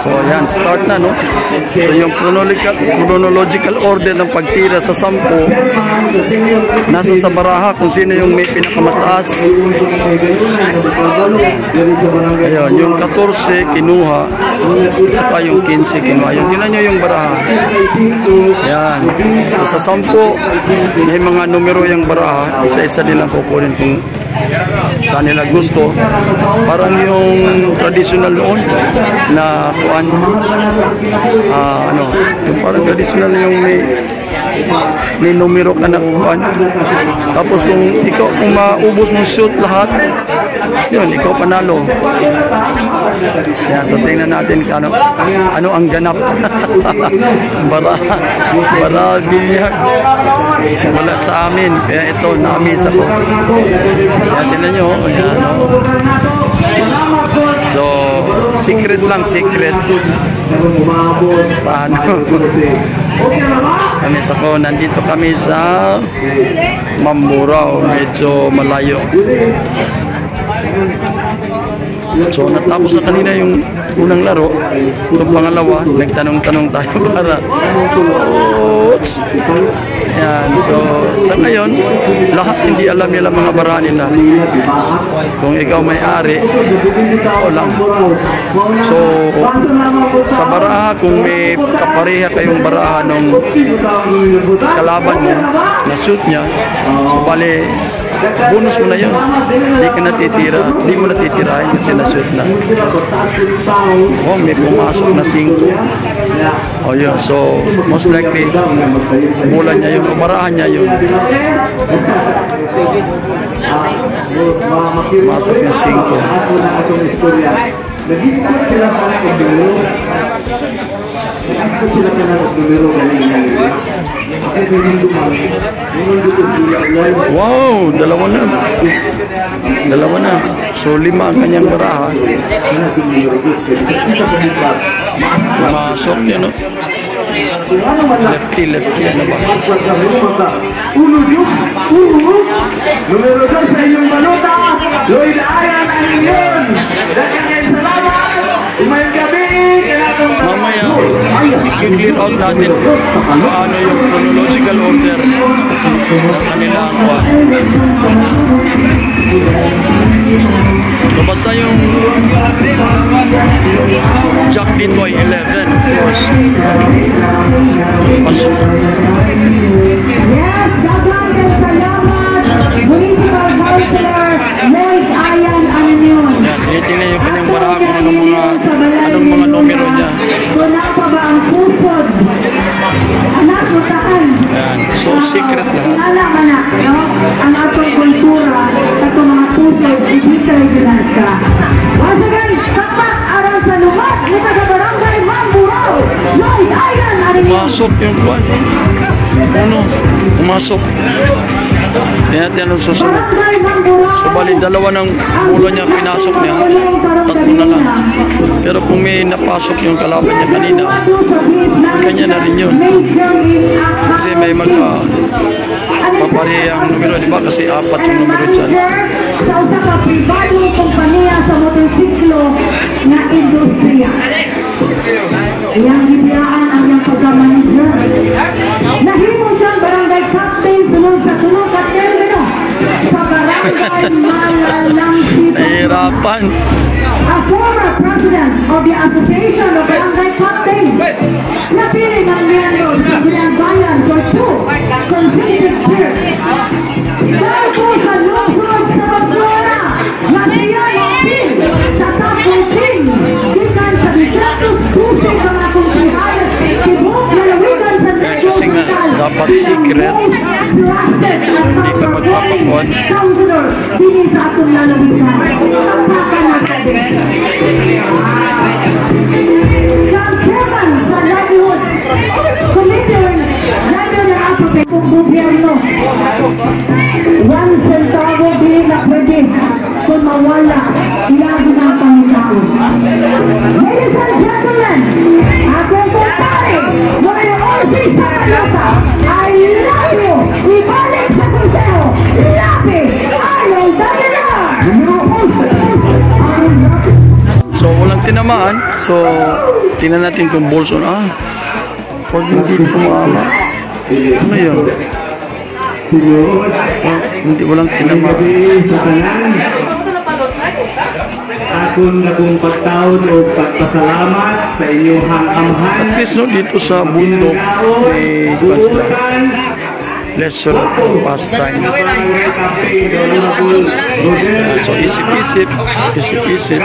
So yan, start na, no? So yung chronological order ng pagtira sa 10 nasa sa baraha kung sino yung may pinakamataas. Ayun, yung 14 kinuha, saka yung 15 kinuha. Yung tinan nyo yung baraha. Yan. Sa 10 may mga numero yung baraha, isa-isa nilang kukunin kung saan nila gusto. Parang yung traditional noon na kuan, yung parang traditional yung may numero ka na kuan. Tapos kung maubos mong shoot lahat, yun, ikaw panalo. Yan, so tingnan natin ano ang ganap. Bara bilyag. Wala sa amin, kaya ito, na-miss ako. Yan, tingnan nyo. Yan, so, secret lang, secret. Paano? Na-miss ako. Nandito kami sa Mamburao, medyo malayo. So natapos na kanina yung unang laro. Itong pangalawa, nagtanong-tanong tayo para yan. So sa ngayon, lahat hindi alam nila mga baraha nila. Kung ikaw may-ari, o lang. So sa baraha, kung may kapareha kayong baraha ng kalaban mo na shoot niya, so bali bonus mo na yun. Hindi ka natitira, hindi mo natitirahin kasi na-shoot na. Oh, may pumasok na 5. Oh, yun. So, most likely, bulan niya yun, umarahan niya yun. Pumasok yung 5. Nag-discount sila para kung wow, dalawa na. So 5 ang kanyang baraha. Pumasok yan, no? Lefty na ba? Numero 2 sa inyong balota, Lloyd Ayan ang inyon. Dagang salamat. Umayang gabi. Mamaya, i-clear out natin kung ano yung chronological order ng kanilang kuha. So basta yung Jack dito ay 11, of course. Pasok. Yes, dagang salamat. Municipal Councilor Lloyd Ayan Anyon. Yan, tinitingnan yung kanyang baraha kung anong mga numero niya. Suna pa ba ang pusod? Anak, utaan. Yan, so secret lahat. Alam, no? Ang atong kultura, atong mga pusod, ibigay regular ka. Once again, takpak aral sa lumat, ni taga-barangay Mamburao, Lloyd Ayan Anyon. Pumasok yung kwan. Ano? Pumasok. Tingnan natin anong susunod. Barangay Mamburao. So, bali, dalawa ng bola niya, pinasok niya. Tatlo na lang. Pero kung may napasok yung kalaban niya kanina, kanya na rin yun. Kasi may paparehang numero, di ba? Kasi 4 yung numero dyan. Sa usa ka pribadong kompanya sa motorsiklo na industriya. Iyang gibiyaan ang iyang pagka-manager. Nahimo siyang barangay captain sunod sa tulong ka termino sa barangay Malalang City. Nahihirapan. A former president of the Association of Barangay Captain. Napili ng miyembro sa Binangbayan for 2 consecutive years. Dahil po sa lungsod sa Pagdora, na siya napil sa top 14. Gikan sa Dijatos Puso mga konsihales, tibok lalawigan sa Negro Kasi nga, dapat secret. Hindi ka magpapakuan. Councilor, hindi sa atong lalawigan. Tampakan na sabi. Ang chairman sa livelihood committee na advocate ng gobyerno. 1 centavo din na pwede kung mawala ilang ng pangitao. Ladies and gentlemen, akong kumpare, mula yung OC sa Kalota, I love you! Ibalik sa konseho, labi! Ayaw dahil na! So, walang tinamaan. So, tingnan natin kung Bolson. Pag hindi tumama. Ano yun? Hindi, walang tinamaan. sa tanan. Akong nagong pagtaon o pagpasalamat sa inyong hangkamhan. At least, no, dito sa bundok, may lesson of pastime. So, isip-isip.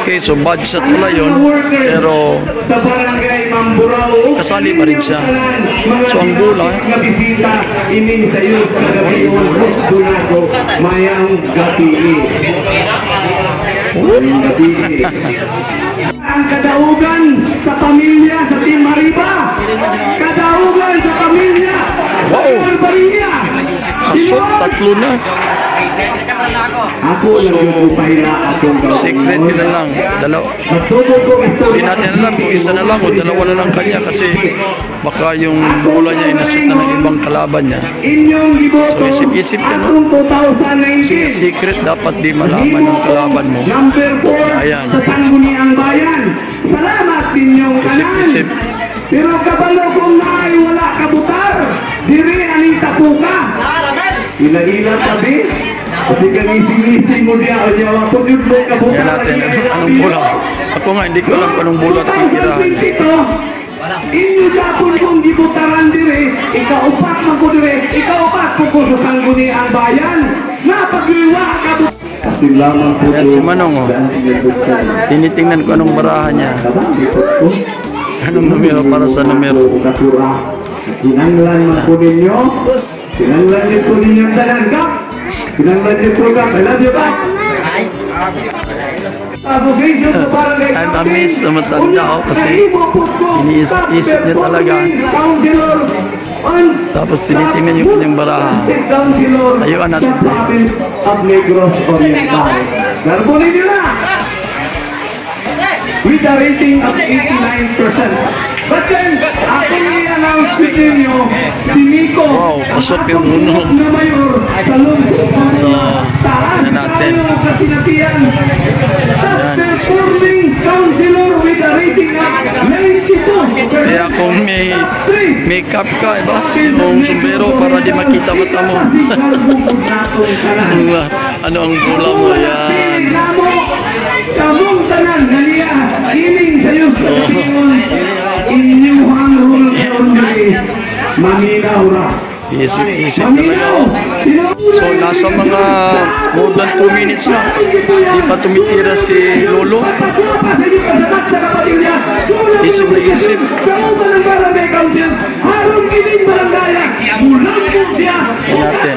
Okay, so budget pala yun. Pero, sa barangay Mamburao, kasali pa rin siya. So, ang bola, bisita ining sa iyo sa gabi Donago mayang gabi. Ang kadaugan sa pamilya sa Team Mariba. Kadaugan sa pamilya sa Barbaria. aso, 3 na. Ako nagpupahila akong Secret nila lang. Dalawa. Magsubok ko Hindi natin alam kung isa na lang o dalawa na lang kanya kasi baka yung bola niya inashoot na ng ibang kalaban niya. inyong giboto. So, isip-isip ka, no? Akong 2019. Kasi secret dapat di malaman ng kalaban mo. Number 4 Ayan. sa Sangguniang Bayan. Salamat ninyong Isip-isip. kanan. Pero kabalo kong naay wala kabutar. Diri aning tapuka. Ila-ila tabi. Kasi kangisi-ngisi mo diya. O diya ako yun mo kabutar. Yan natin. Anong bola? Ako nga, hindi ko alam kung anong bola titirahan. 2022. Inyo Japon kong gibutaran dire. Ikaupat man ko dire. Ikaupat ko sa Sangguniang Bayan. Napagriwa kabutar. Kasi lamang po Yan si Manong, oh. Tinitingnan ko anong barahan niya. Anong numero para sa numero. Kinanglan man po ninyo. Kinanglan niyo po ninyo ang dalan, Kap. Kinanglan niyo po, Kap. I love you, Kap. Association sa Barangay I'm Captain. amazed na matanda ako kasi iniisip niya talaga. Councilor Tapos tinitingnan yung kanyang baraha. Ayuan natin. Province of Negros Oriental. Narpo ninyo na! With a rating of 89%. But then, akong i-announce ko ninyo, si Nico, Wow, pasok yung uno. na mayor sa lungsod. So, Taas ano natin? tayo kasinatian. Top performing councilor with a rating of 92%. Kaya kung may makeup ka, iba? Yung sombrero para di makita mata mo. Ano ang bola mo? Yan. Kamong tanan naniya ining sayo sa katingon inyuhang rule karon diri maminaw ra. Isip-isip talaga ako. So, nasa mga more than 2 minutes na. Di pa tumitira si Lolo. Isip na isip. Natin.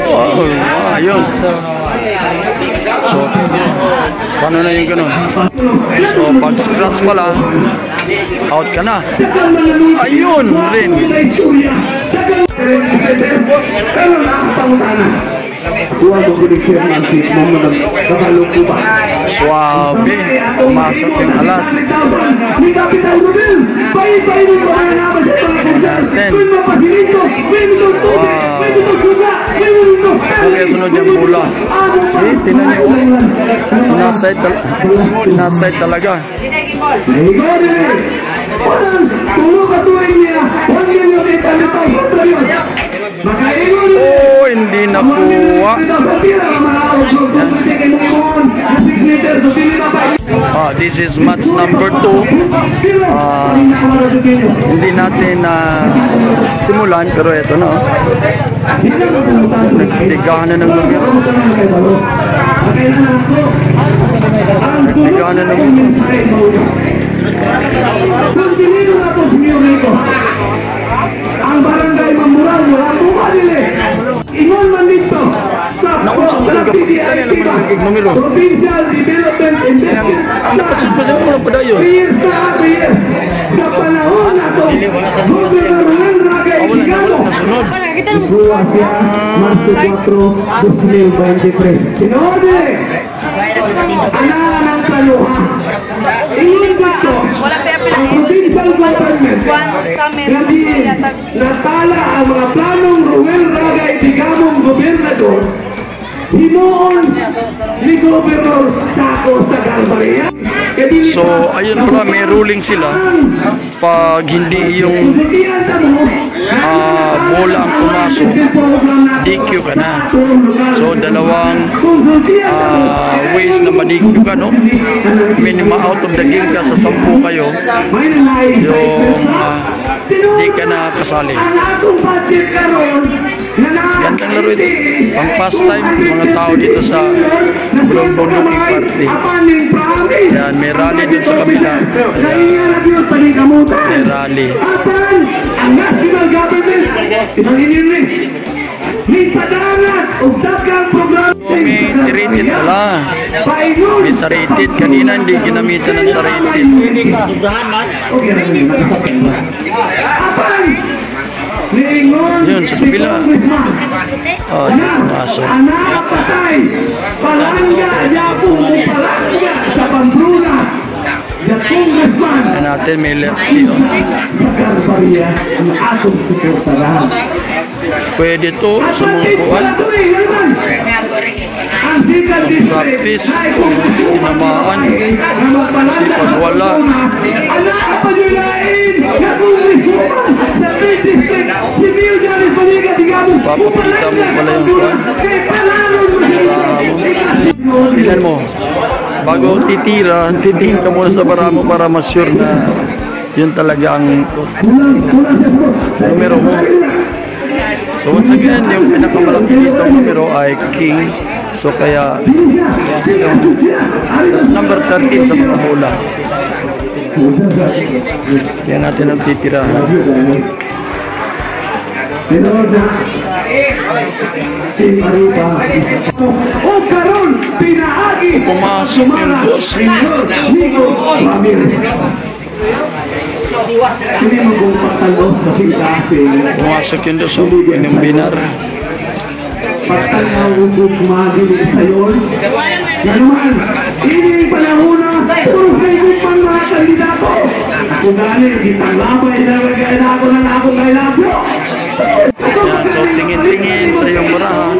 Oh, ayun. So, paano na yung ganun? So, pag scratch pala, out ka na. Ayun rin. Pero nakapangutana. Tuwa mo ginig chairman si Mama nagkakalong ba? Suabe. Pumasok yung alas. Ni Kapitan Rubel, pay-pay mo ba na naman sa pangkusan? Kung mapasilito, may mo tubig, may mo suga, may mo ito. Okay, sunod yung bola. See, tinan niyo. Sinaside talaga. Tulog ka tuwing niya, 1,800,000 yun. Oh, hindi nakuha. This is match number 2. Hindi natin simulan, pero ito na. Nagbigahan na ng numero. Nagbigahan na ng numero. Ang barangay Mamburao, ang bumalili. Ingon man dito sa Provincial Development Investment. Napasit pa siya mga padayon. 3 years na 3 years. Sa panahon na ito, Governor Ruel Ragay Higano. Isuwa siya, Marso 4, 2023. Sinode! Anangan ang kaluha. Ingon dito, ang provincial government natala ang mga planong Ruel Ragay Higanong gobernador himuon ni Gobernador Chaco sa Galvaria. So, ayun pala, may ruling sila pag hindi yung bola ang pumasok, DQ ka na. So, dalawang ways na ma-DQ ka, no? Minimum out of the game ka sa 10 kayo, yung di ka na kasali. Gandang laro ito. Pang pastime, mga tao dito sa Bulong-Bulong Party. Yan, may rally dun sa kabila. May rally. Ang national government, imaninin may padalat o dagang programa. May tirated pala. May tirated. Kanina hindi ginamitan ng tirated. Yun, sa kabila. Masok. Anak patay, palangga, yapong palangga sa Pamplona. The congressman. Yan natin, may left dito. Sa Galvaria, ang atong suportahan. Pwede to sa mga kuwan. Ang sikat Practice, tinamaan. Sipag wala. Anak kapanyulain na congressman sa 3rd District, si Mio Janis Paliga, digamos, Papakita mo pala yung kuwan. Tingnan mo. Bago titira, titingin ka muna sa baramo para ma-sure na yun talaga ang numero mo. So once again, yung pinakamalaki dito numero ay King. So kaya that's number 13 sa mga bola. Kaya natin ang titirahan. O karon pinaagi Pumasok yung boss. Nico Ramirez. Hindi mo kung patalos kasi Pumasok yung dos. Yung binar. patanaw kung kumagilig sa'yo. Yan naman, ini yung panahon na puro sa ibang pang mga kandidato. Ako galing, kitang labay na magkaya ako ng akong kailabyo. Yan, so tingin-tingin sa iyong baraha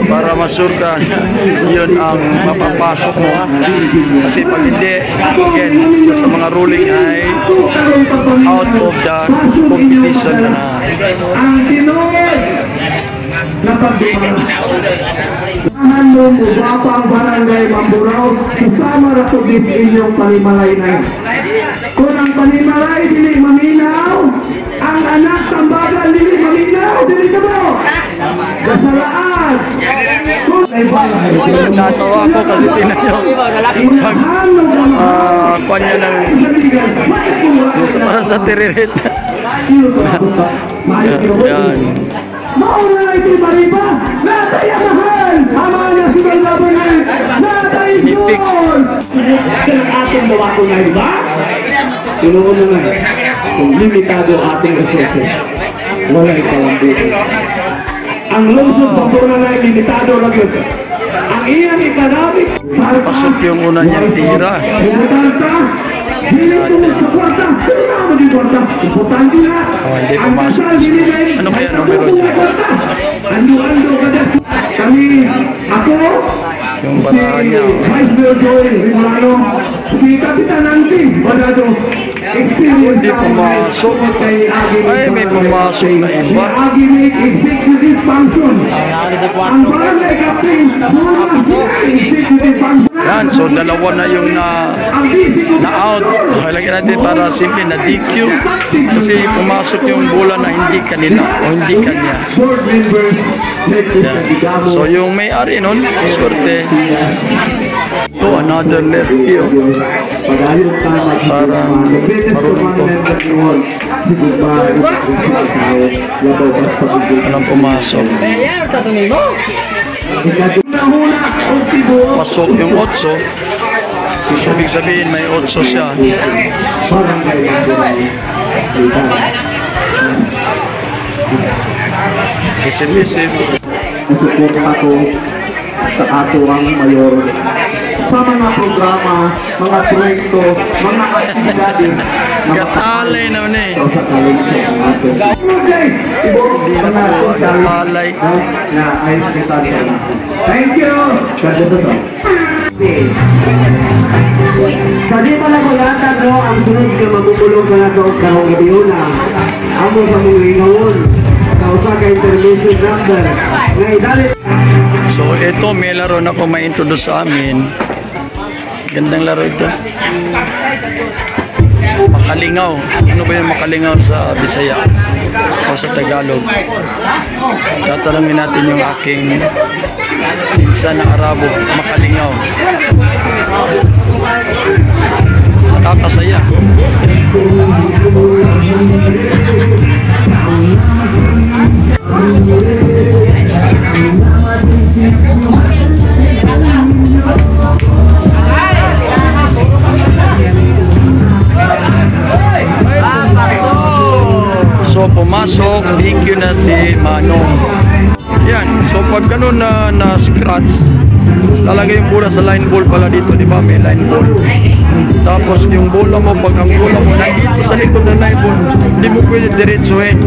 para masure ka yun ang mapapasok mo. Kasi pag hindi, again, isa sa mga ruling ay out of the competition na. Ang Pinoy na pagdumang. Samahan mo mo bapang barangay Mamburao, kasama na po din inyong panimalay na yan. Kung ang panimalay dili maminaw, ang anak tambagan dili maminaw, dili ka mo. Kasalaan. Natawa ako kasi tinanong kwan niya ng para sa tiririt. Yan. Mauna na ito mariba. Natay ang mahal. Ama na si Balbabanay. Natay yun. Ang ating bawato na iba. Tinuon na nga. Kung limitado ating resources. Wala ikaw dito. Ang lungsod pagpuna na limitado lang yun. Ang iyang economic. Pasok yung una niyang tira. Hindi mo sa kwarta. Hindi mo di kwarta. Importante na. Hindi Ang pumasok. kasal binigay. Ano kaya numero niya? Ando kada kami, ako, Yung si barahan niya. Vice Mayor Joy Rimolano, si Kapitan Anti, Badado, experience Hindi pumasok. Ay, may pumasok na iba. Agi make executive function. Ang barangay captain, muna siya executive function. Yan, so dalawa na yung na-out. Lagyan natin para simple na DQ. Kasi pumasok yung bola na hindi kanila o hindi kanya. Board members, Yan. So yung may-ari nun, swerte. Ito, another lefty. Oh. Parang marunong to. Walang pumasok. Pasok yung 8. Ibig sabihin may 8 siya. Isip-isip. Support ako sa ato ang mayor sa mga programa, mga proyekto, mga aktibidades na Katalay naman eh. sa kalungsod ng ato. Katalay. Na ayos kita niya. Thank you! Kada sa sa. Sa di pala ko yata no, ang sunod ka magpupulong ka na ito karong gabi na. Amo sa mong lingawon. Kausa ka intervention number. Nga idalit. So ito may laro na ko ma-introduce sa amin. Gandang laro ito. Makalingaw. Ano ba yung makalingaw sa Bisaya o sa Tagalog? Tatanungin natin yung aking pinsan na Arabo. Makalingaw. Nakakasaya. So pumasok, thank you na si Manong. Yan, so pag ganun na scratch, lalagay yung bola sa line ball pala dito, di ba? May line ball. Tapos yung bola mo, pag ang bola mo nandito sa likod ng line ball, hindi mo pwede diretsuhin.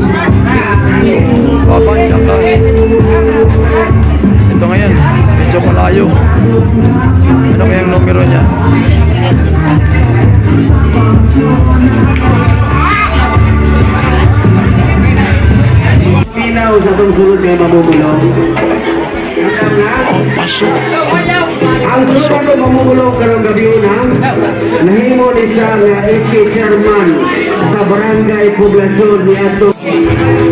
Babanda ka. Ito ngayon, medyo malayo. Ano kayang numero niya? Pinaw sa itong sunod kay mamumulong. Oh, pasok. Ang sunod ako mamumulong karong gabi na, nahimo ni siya nga SK Chairman sa Barangay Poblasyon ni Ato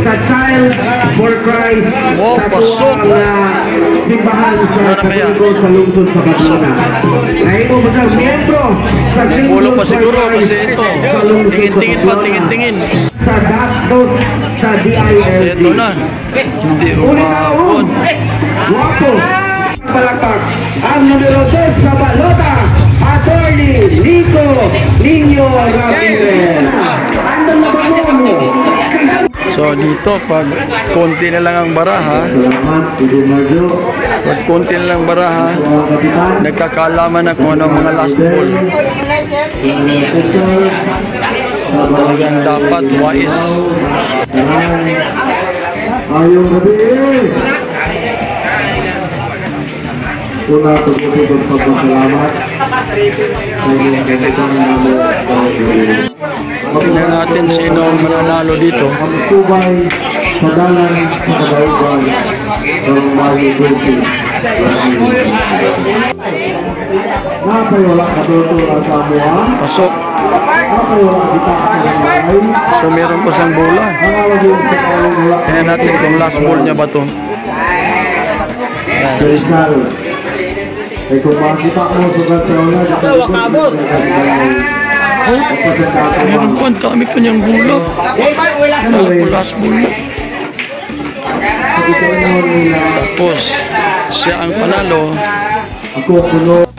sa Child for Christ Oh, sa pasok. tuwang simbahan sa Ano kaya? Katoliko sa lungsod sa Batuna. Nahimo mo sa miyembro sa Ulo Symbol pa for siguro Christ kasi ito. sa lungsod sa Tingin-tingin pa, Batuna. tingin-tingin. Sa Daktos sa DILG. Ito na. Hindi Uli na umabot. Guwapo. Palakpak. Ang numero 2 sa balota, Attorney Nico Niño Ramirez. Andang na ba mo? So dito, pag konti na lang ang baraha, Salamat, Ibu Marjo. pag konti na lang baraha, Mga kapitan. nagkakalaman na kung ano ang mga last ball. Talagang dapat wais. Ayong gabi. Una, tubuti ng pagpapalamat. Sa inyong kapitan namin. Tingnan natin sino ang mananalo dito. Magtubay sa dalan sa kadaugan ng Mario Guti. Napay wala katuto ang Samoa. Pasok. Napay wala kita ang bahay. So meron pa siyang bola. Nangawag yung sa kalong wala. Tingnan natin kung last ball niya ba to. Personal. Eh kung makita mo sa Barcelona, wakabot. Meron pa, ang dami pa niyang bola. Last ball na. Tapos, siya ang panalo. Ako kuno.